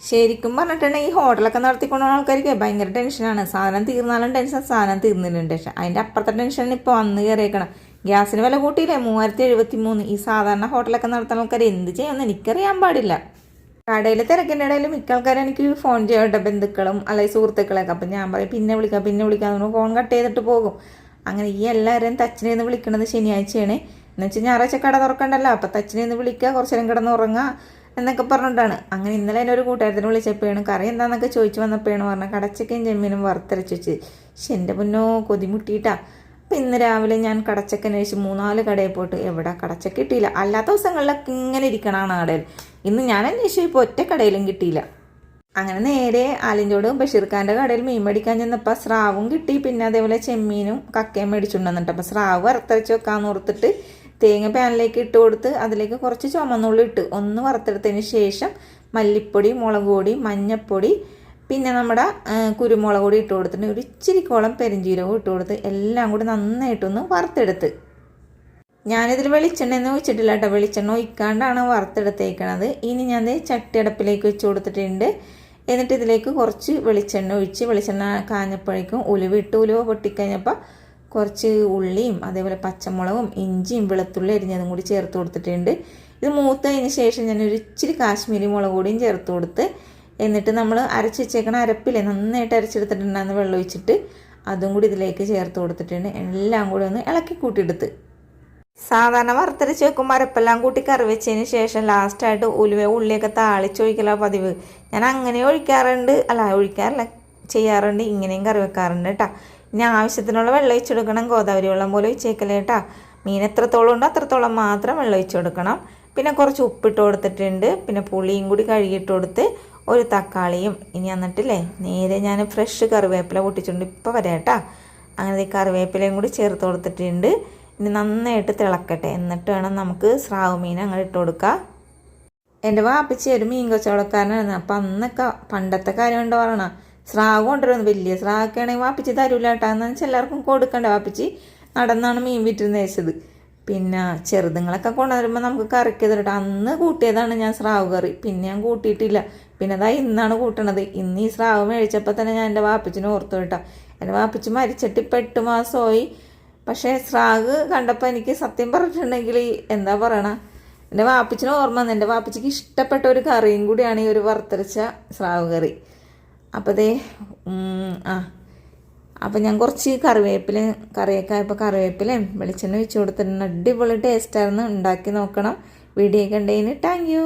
ശരിക്കും പറഞ്ഞിട്ടുണ്ടെങ്കിൽ ഈ ഹോട്ടലൊക്കെ നടത്തിക്കൊണ്ടുള്ള ആൾക്കാർക്ക് ഭയങ്കര ടെൻഷനാണ്. സാധനം തീർന്നാലും ടെൻഷൻ, സാധനം തീർന്നില്ലും ടെൻഷൻ. അതിൻ്റെ അപ്പുറത്തെ ടെൻഷൻ ഇപ്പോൾ വന്ന് കയറിയേക്കണം. ഗ്യാസിന് വില കൂട്ടിയില്ലേ, 3073. ഈ സാധാരണ ഹോട്ടലൊക്കെ നടത്തുന്ന ആൾക്കാർ എന്ത് ചെയ്യുമെന്ന് എനിക്കറിയാൻ പാടില്ല. കടയിൽ തിരക്കിൻ്റെ ഇടയിൽ മിക്ക ആൾക്കാരും എനിക്ക് ഫോൺ ചെയ്യട്ടെ, ബന്ധുക്കളും അല്ലെങ്കിൽ സുഹൃത്തുക്കളൊക്കെ. അപ്പം ഞാൻ പറയും പിന്നെ വിളിക്കാം ഫോൺ കട്ട് ചെയ്തിട്ട് പോകും. അങ്ങനെ ഈ എല്ലാവരെയും തച്ചിനെ നിന്ന് വിളിക്കണത് ശനിയാഴ്ചയാണ്. എന്ന് വെച്ചാൽ ഞായറാഴ്ച കട തുറക്കണ്ടല്ലോ, അപ്പം തച്ചിനെ നിന്ന് വിളിക്കുക, കുറച്ച് നേരം കിടന്ന് ഉറങ്ങുക എന്നൊക്കെ പറഞ്ഞിട്ടാണ്. അങ്ങനെ ഇന്നലെ എൻ്റെ ഒരു കൂട്ടുകാരത്തിന് വിളിച്ചപ്പോഴാണ് കറി എന്താണെന്നൊക്കെ ചോദിച്ചു വന്നപ്പോഴാണ് പറഞ്ഞത് കടച്ചക്കയും ചെമ്മീനും വറുത്തരച്ച് വെച്ച്. പക്ഷെ എൻ്റെ പൊന്നോ കൊതിമുട്ടിയിട്ടാ. അപ്പം ഇന്ന് രാവിലെ ഞാൻ കടച്ചക്ക അന്വേഷിച്ച് 3-4 കടയിൽ പോയിട്ട് എവിടെ കടച്ചക്ക കിട്ടിയില്ല. അല്ലാത്ത ദിവസങ്ങളിലൊക്കെ ഇങ്ങനെ ഇരിക്കണതാണ് കടയിൽ. ഇന്ന് ഞാൻ അന്വേഷിച്ചു ഇപ്പോൾ ഒറ്റ കടയിലും കിട്ടിയില്ല. അങ്ങനെ നേരെ ആലിഞ്ചോട് ബഷീർഖാൻ്റെ കടയിൽ മീൻ മേടിക്കാൻ ചെന്നപ്പോൾ സ്രാവും കിട്ടി, പിന്നെ അതേപോലെ ചെമ്മീനും കക്കയും മേടിച്ചുകൊണ്ടുവന്നിട്ട്. അപ്പോൾ സ്രാവ് വറുത്തരച്ച് വെക്കാമെന്ന് ഓർത്തിട്ട് തേങ്ങ പാനിലേക്ക് ഇട്ട് കൊടുത്ത് അതിലേക്ക് കുറച്ച് ചുമന്നുള്ളി ഇട്ട് ഒന്ന് വറുത്തെടുത്തതിന് ശേഷം മല്ലിപ്പൊടി, മുളക് പൊടി, മഞ്ഞൾപ്പൊടി, പിന്നെ നമ്മുടെ കുരുമുളക് പൊടി ഇട്ട് കൊടുത്തിട്ട് ഒരു ഇച്ചിരിക്കോളം പെരിഞ്ചീരകവും ഇട്ട് കൊടുത്ത് എല്ലാം കൂടി നന്നായിട്ടൊന്ന് വറുത്തെടുത്ത്. ഞാനിതിൽ വെളിച്ചെണ്ണയൊന്നും ഒഴിച്ചിട്ടില്ല കേട്ടോ, വെളിച്ചെണ്ണ ഒഴിക്കാണ്ടാണ് വറുത്തെടുത്തേക്കണത്. ഇനി ഞാൻ ചട്ടി അടപ്പിലേക്ക് വെച്ച് കൊടുത്തിട്ടുണ്ട്. എന്നിട്ട് ഇതിലേക്ക് കുറച്ച് വെളിച്ചെണ്ണ ഒഴിച്ച് വെളിച്ചെണ്ണ കാഞ്ഞപ്പോഴേക്കും ഉലുവ പൊട്ടിക്കഴിഞ്ഞപ്പോൾ കുറച്ച് ഉള്ളിയും അതേപോലെ പച്ചമുളകും ഇഞ്ചിയും വെളുത്തുള്ളി അരിഞ്ഞതും കൂടി ചേർത്ത് കൊടുത്തിട്ടുണ്ട്. ഇത് മൂത്തതിന് ശേഷം ഞാൻ ഒരു ഇച്ചിരി കാശ്മീരി മുളക് പൊടിയും ചേർത്ത് കൊടുത്ത് എന്നിട്ട് നമ്മൾ അരച്ച് വെച്ചേക്കണ അരപ്പില്ലേ നന്നായിട്ട് അരച്ചെടുത്തിട്ടുണ്ടാകുന്ന വെള്ളം ഒഴിച്ചിട്ട് അതും കൂടി ഇതിലേക്ക് ചേർത്ത് കൊടുത്തിട്ടുണ്ട്. എല്ലാം കൂടി ഒന്ന് ഇളക്കി കൂട്ടിയെടുത്ത് സാധാരണ വറുത്തരച്ച് വെക്കുമ്പോൾ അരപ്പെല്ലാം കൂട്ടി കറി വെച്ചതിന് ശേഷം ലാസ്റ്റായിട്ട് ഉള്ളിയൊക്കെ താളിച്ചൊഴിക്കല പതിവ്. ഞാൻ അങ്ങനെ ഒഴിക്കാറില്ല ചെയ്യാറുണ്ട്, ഇങ്ങനെയും കറി വെക്കാറുണ്ട് കേട്ടോ. ഇനി ആവശ്യത്തിനുള്ള വെള്ളം ഒഴിച്ചെടുക്കണം, ഗോദാവരി വെള്ളം പോലെ ഒഴിച്ചേക്കല കേട്ടോ. മീൻ എത്രത്തോളം ഉണ്ടോ അത്രത്തോളം മാത്രം വെള്ളം ഒഴിച്ചു കൊടുക്കണം. പിന്നെ കുറച്ച് ഉപ്പിട്ട് കൊടുത്തിട്ടുണ്ട്, പിന്നെ പുളിയും കൂടി കഴുകിയിട്ട് കൊടുത്ത് ഒരു തക്കാളിയും. ഇനി എന്നിട്ടില്ലേ നേരെ ഞാൻ ഫ്രഷ് കറിവേപ്പില പൊട്ടിച്ചിട്ടുണ്ട്, ഇപ്പോൾ വരാം കേട്ടോ. അങ്ങനെ ഈ കറിവേപ്പിലയും കൂടി ചേർത്ത് കൊടുത്തിട്ടുണ്ട്. ഇനി നന്നായിട്ട് തിളക്കട്ടെ, എന്നിട്ട് വേണം നമുക്ക് സ്രാവ് മീൻ അങ്ങനെ ഇട്ട് കൊടുക്കുക. എൻ്റെ വാപ്പിച്ചി ഒരു മീൻ കച്ചവടക്കാരനായിരുന്നു. അപ്പം അന്നൊക്കെ പണ്ടത്തെ കാര്യം കൊണ്ട് പറയണം, സ്രാവ് കൊണ്ടുവരുന്നു. വലിയ സ്രാവൊക്കെ ആണെങ്കിൽ വാപ്പിച്ചി തരൂല കേട്ടോ, എന്ന് വെച്ചാൽ എല്ലാവർക്കും കൊടുക്കണ്ട. വാപ്പിച്ചി നടന്നാണ് മീൻ വിറ്റിരുന്ന് വെച്ചത്. പിന്നെ ചെറുതുങ്ങളൊക്കെ കൊണ്ടുവരുമ്പോൾ നമുക്ക് കറിക്ക് തരട്ടെ. അന്ന് കൂട്ടിയതാണ് ഞാൻ സ്രാവ് കറി, പിന്നെ ഞാൻ കൂട്ടിയിട്ടില്ല. പിന്നെ അതാ ഇന്നാണ് കൂട്ടണത്. ഇന്ന് ഈ സ്രാവ് മേടിച്ചപ്പോൾ തന്നെ ഞാൻ എൻ്റെ വാപ്പിച്ചിനെ ഓർത്തു കേട്ടോ. എൻ്റെ വാപ്പിച്ചി മരിച്ചിട്ട് ഇപ്പം 8 മാസമായി. പക്ഷേ സ്രാവ് കണ്ടപ്പോൾ എനിക്ക് സത്യം പറഞ്ഞിട്ടുണ്ടെങ്കിൽ എന്താ പറയണ, എൻ്റെ വാപ്പിച്ചിന് ഓർമ്മ വന്നു. എൻ്റെ വാപ്പിച്ചിക്ക് ഇഷ്ടപ്പെട്ട ഒരു കറിയും കൂടിയാണ് ഈ ഒരു വറുത്തരച്ച സ്രാവ് കറി. അപ്പോൾ അപ്പം ഞാൻ കുറച്ച് കറിയൊക്കെ ആയപ്പോൾ കറിവേപ്പിലയും വെളിച്ചെണ്ണ ഒഴിച്ച് കൊടുത്തിട്ടുണ്ട്. അടിപൊളി ടേസ്റ്റായിരുന്നു, ഉണ്ടാക്കി നോക്കണം. വീഡിയോ കണ്ടതിന് താങ്ക് യു.